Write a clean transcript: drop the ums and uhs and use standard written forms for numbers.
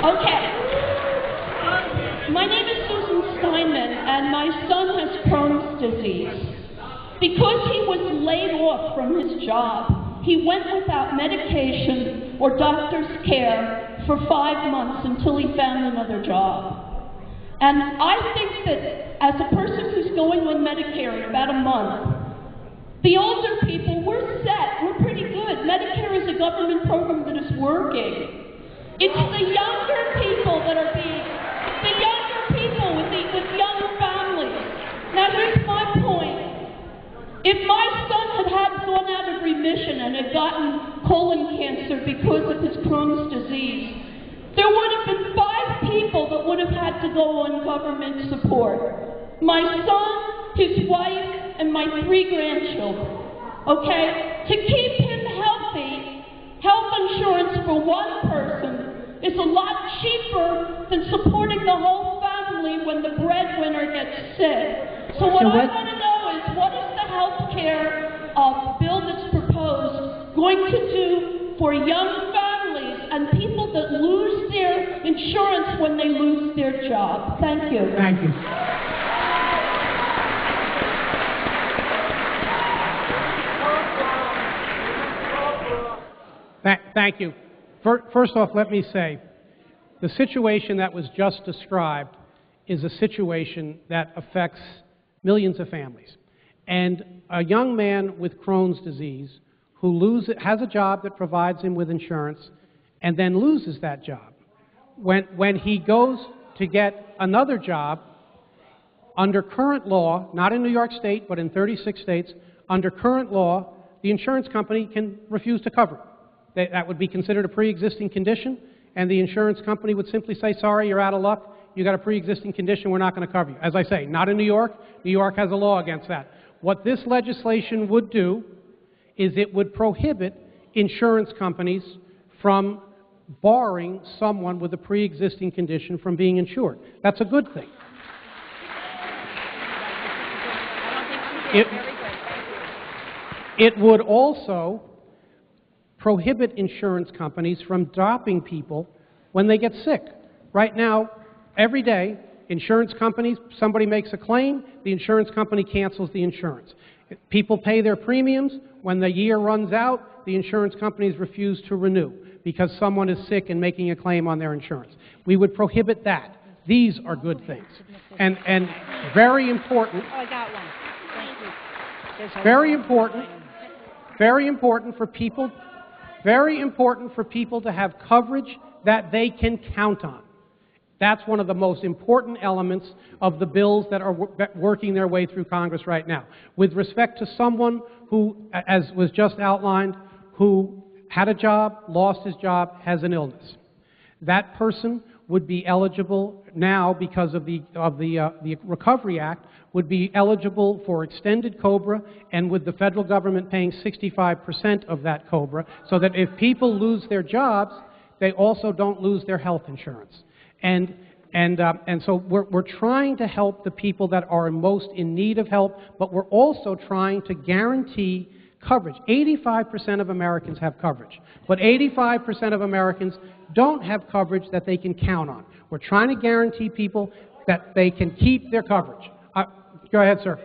Okay. My name is Susan Steinman, and my son has Crohn's disease. Because he was laid off from his job, he went without medication or doctor's care for 5 months until he found another job. And I think that as a person who's going on Medicare in about a month, the older people, we're set, we're pretty good. Medicare is a government program that is working. It's the younger people that are being, the younger people with young families. Now here's my point. If my son had gone out of remission and had gotten colon cancer because of his Crohn's disease, there would have been 5 people that would have had to go on government support. My son, his wife, and my 3 grandchildren. Okay? To keep him healthy, health insurance for one person is a lot cheaper than supporting the whole family when the breadwinner gets sick. So what I want to know is, what is the health care bill that's proposed going to do for young families and people that lose their insurance when they lose their job? Thank you. Thank you. Thank you. First off, let me say, the situation that was just described is a situation that affects millions of families. And a young man with Crohn's disease who has a job that provides him with insurance and then loses that job, when he goes to get another job, under current law, not in New York State, but in 36 states, under current law, the insurance company can refuse to cover it. That would be considered a pre-existing condition, and the insurance company would simply say, sorry, you're out of luck, you got a pre-existing condition, we're not going to cover you. As I say, not in New York. New York has a law against that. What this legislation would do is it would prohibit insurance companies from barring someone with a pre-existing condition from being insured. That's a good thing. It would also prohibit insurance companies from dropping people when they get sick. Right now, every day, insurance companies, somebody makes a claim, the insurance company cancels the insurance. People pay their premiums. When the year runs out, the insurance companies refuse to renew because someone is sick and making a claim on their insurance. We would prohibit that. These are good things. And very important. Oh, I got one. Thank you. Very important for people to have coverage that they can count on. That's one of the most important elements of the bills that are working their way through Congress right now. With respect to someone who, as was just outlined, who had a job, lost his job, has an illness, that person would be eligible now because of the Recovery Act, would be eligible for extended COBRA, and with the federal government paying 65% of that COBRA, so that if people lose their jobs, they also don't lose their health insurance. And so we're trying to help the people that are most in need of help, but we're also trying to guarantee coverage. 85% of Americans have coverage, but 85% of Americans don't have coverage that they can count on. We're trying to guarantee people that they can keep their coverage. Go ahead, sir.